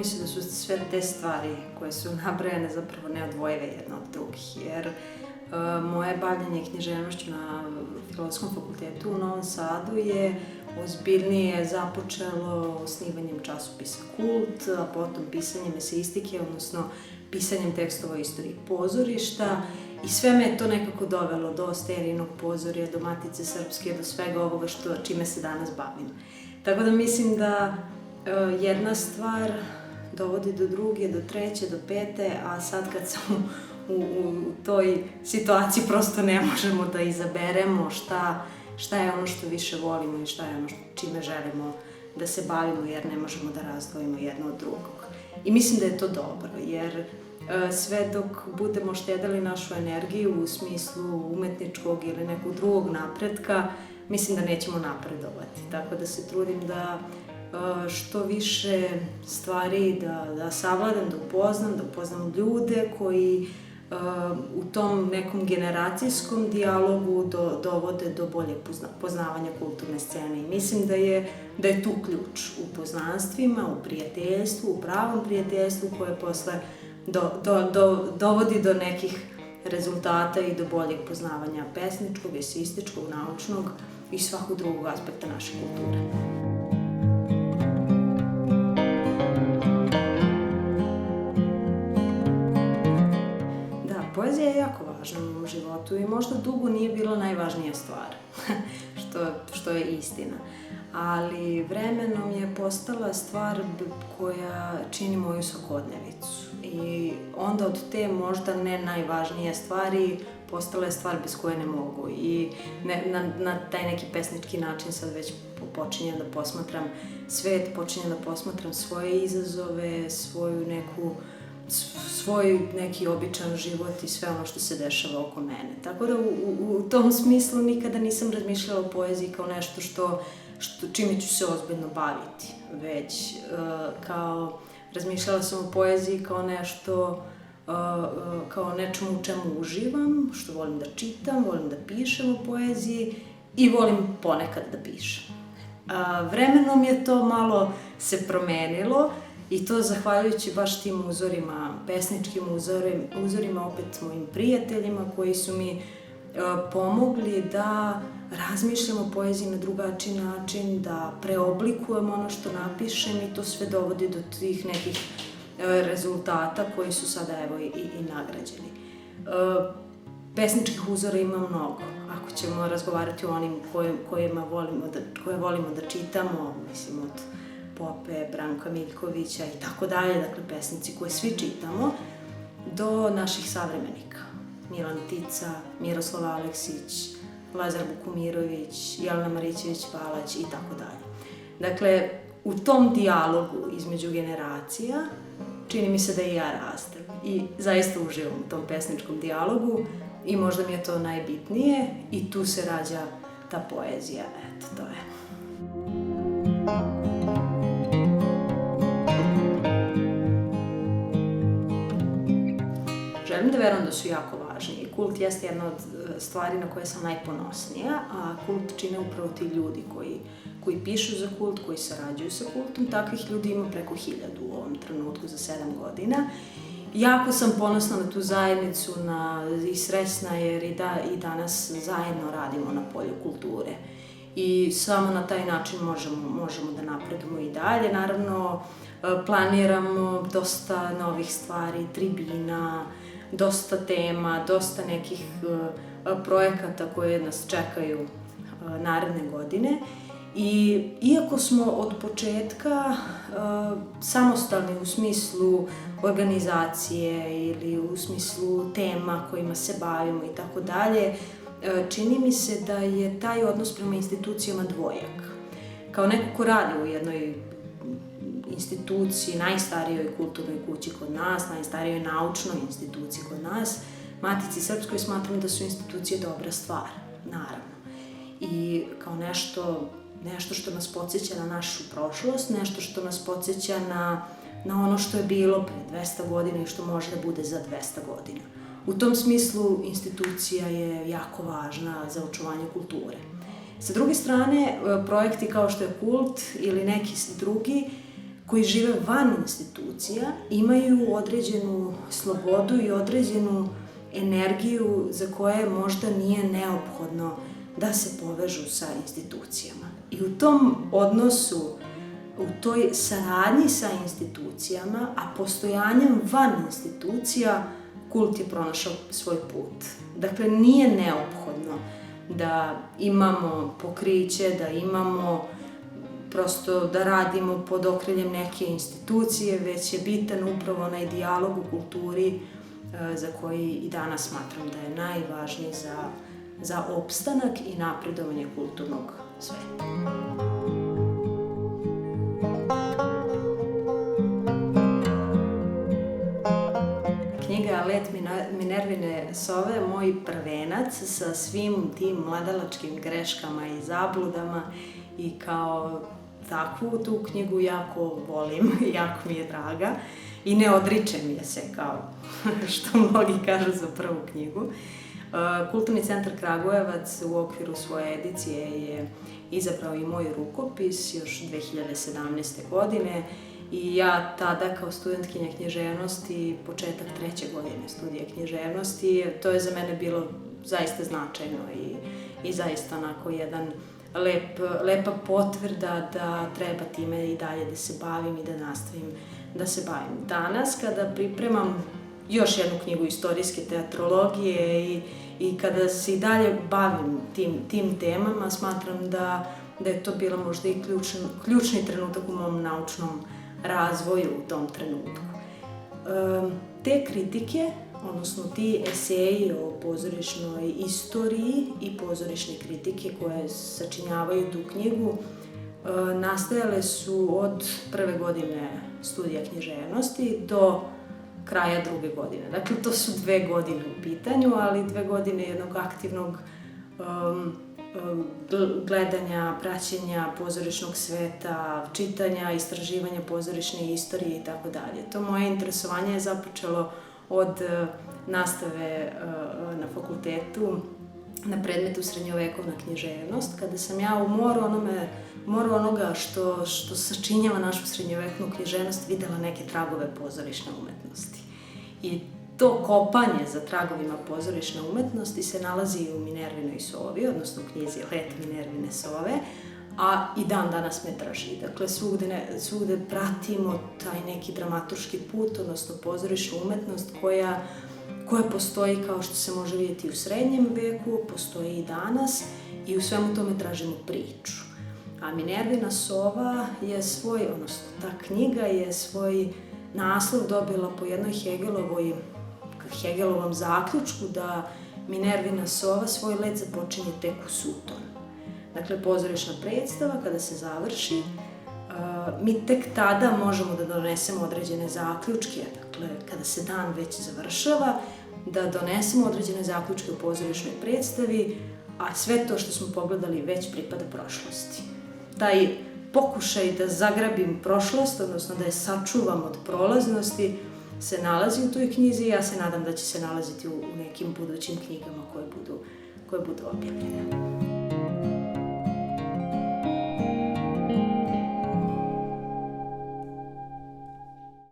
se da su sve te stvari koje su nabrojene zapravo neodvojive jedna od drugih, jer moje bavljanje književnošću na Filozofskom fakultetu u Novom Sadu je ozbiljnije započelo osnivanjem časopisa Kult, a potom pisanjem eseistike, odnosno pisanjem tekstova o istoriji pozorišta, i sve me je to nekako dovelo do Sterijnog pozorja, do Matice Srpske, do svega ovoga čime se danas bavim. Tako da mislim da jedna stvar dovodi do druge, do treće, do pete, a sad kad sam u toj situaciji prosto ne možemo da izaberemo šta je ono što više volimo i šta je ono čime želimo da se bavimo, jer ne možemo da razdvojimo jedno od drugog. I mislim da je to dobro, jer sve dok budemo štedeli našu energiju u smislu umetničkog ili nekog drugog napretka, mislim da nećemo napredovati. Tako da se trudim da što više stvari da savladam, da upoznam ljude koji u tom nekom generacijskom dijalogu dovode do boljeg poznavanja kulturne scene. I mislim da je tu ključ u poznanstvima, u prijateljstvu, u pravom prijateljstvu koje posle dovodi do nekih rezultata i do boljeg poznavanja pesničkog, eseističkog, naučnog i svakog drugog aspekta naše kulture. Poezija je jako važna u mom životu i možda dugo nije bila najvažnija stvar, što je istina. Ali vremenom je postala stvar koja čini moju svakodnevicu. I onda od te možda ne najvažnije stvari postala je stvar bez koje ne mogu. I na taj neki pesnički način sad već počinjem da posmatram svet, počinjem da posmatram svoje izazove, svoj neki običan život i sve ono što se dešava oko mene. Tako da u tom smislu nikada nisam razmišljala o poeziji kao nešto čime ću se ozbiljno baviti, već razmišljala sam o poeziji kao nečemu u čemu uživam, što volim da čitam, volim da pišem o poeziji i volim ponekad da pišem. Vremenom je to malo se promenilo, i to zahvaljujući baš tim uzorima, pesničkim uzorima, opet mojim prijateljima koji su mi pomogli da razmišljam o poeziji na drugačiji način, da preoblikujem ono što napišem, i to sve dovodi do tih nekih rezultata koji su sada evo i nagrađeni. Pesničkih uzora ima mnogo. Ako ćemo razgovarati o onim koje volimo da čitamo, mislim od Pope, Branka Miljkovića i tako dalje, dakle pesnici koje svi čitamo, do naših savremenika. Milan Tica, Miroslav Aleksić, Lazar Bukumirović, Jelena Marićević-Palać i tako dalje. Dakle, u tom dijalogu između generacija čini mi se da i ja rastem i zaista uživam u tom pesničkom dijalogu i možda mi je to najbitnije i tu se rađa ta poezija. Eto, to je. Želim da verujem da su jako važni i Kult jeste jedna od stvari na koje sam najponosnija, a Kult čine upravo ti ljudi koji pišu za Kult, koji sarađuju sa Kultom. Takvih ljudi ima preko 1000 u ovom trenutku za 7 godina. Jako sam ponosna na tu zajednicu i srećna jer i danas zajedno radimo na polju kulture. I samo na taj način možemo da napredujemo i dalje. Naravno, planiramo dosta novih stvari, tribina, dosta tema, dosta nekih projekata koje nas čekaju naredne godine. I iako smo od početka samostalni u smislu organizacije ili u smislu tema kojima se bavimo i tako dalje, čini mi se da je taj odnos prema institucijama dvojak. Kao neko ko radi u jednoj instituciji, najstarijoj kulturnoj kući kod nas, najstarijoj naučnoj instituciji kod nas, Matici Srpskoj, smatram da su institucije dobra stvar, naravno. I kao nešto što nas podsjeća na našu prošlost, nešto što nas podsjeća na ono što je bilo pre 200 godina i što može da bude za 200 godina. U tom smislu institucija je jako važna za očuvanje kulture. Sa druge strane, projekti kao što je Kult ili neki drugi koji žive van institucija imaju određenu slobodu i određenu energiju za koje možda nije neophodno da se povežu sa institucijama. I u tom odnosu, u toj saradnji sa institucijama, a postojanjem van institucija, kult je pronašao svoj put. Dakle, nije neophodno da imamo pokriće, da imamo prosto da radimo pod okriljem neke institucije, već je bitan upravo onaj dijalog u kulturi za koji i danas smatram da je najvažniji za opstanak i napredovanje kulturnog sveta. Knjiga Let Minervine sove moj prvenac sa svim tim mladalačkim greškama i zabludama i kao takvu tu knjigu jako volim, jako mi je draga i ne odričem je se kao što mnogi kažu za prvu knjigu. Kulturni centar Kragujevac u okviru svoje edicije je izabrao i moj rukopis još 2017. godine i ja tada kao studentkinja književnosti, početak 3. godine studija književnosti, to je za mene bilo zaista značajno i zaista onako jedan lepa potvrda da treba time i dalje da se bavim i da nastavim da se bavim. Danas kada pripremam još jednu knjigu istorijske teatrologije i kada se i dalje bavim tim temama, smatram da je to bilo možda i ključni trenutak u mom naučnom razvoju u tom trenutku. Te kritike, odnosno ti eseji o pozorišnoj istoriji i pozorišne kritike koje sačinjavaju tu knjigu, nastajale su od prve godine studija književnosti do kraja 2. godine. Dakle, to su 2 godine u pitanju, ali 2 godine jednog aktivnog gledanja, praćenja pozorišnog sveta, čitanja, istraživanja pozorišne istorije i tako dalje. To moje interesovanje je započelo od nastave na fakultetu na predmetu srednjovekovna književnost, kada sam ja u moru onoga što sačinjava našu srednjovekovnu književnost videla neke tragove pozorišne umetnosti. I to kopanje za tragovima pozorišne umetnosti se nalazi u Minervinoj sovi, odnosno u knjizi Let Minervine sove, a i dan danas me drži. Dakle, svugde pratimo taj neki dramaturški put, odnosno pozorišnu umetnost koja postoji kao što se može vidjeti u srednjem veku, postoji i danas i u svemu tome tražimo priču. A Minervina sova je odnosno ta knjiga je svoj naslov dobila po jednoj Hegelovom zaključku da Minervina sova svoj let započinje tek u suton. Dakle, pozorišna predstava kada se završi, mi tek tada možemo da donesemo određene zaključke, dakle, kada se dan već završava, da donesemo određene zaključke u pozorišnoj predstavi, a sve to što smo pogledali već pripada prošlosti. Taj pokušaj da zagrabim prošlost, odnosno da je sačuvam od prolaznosti, se nalazi u toj knjizi i ja se nadam da će se nalaziti u nekim budućim knjigama koje budu objavljene.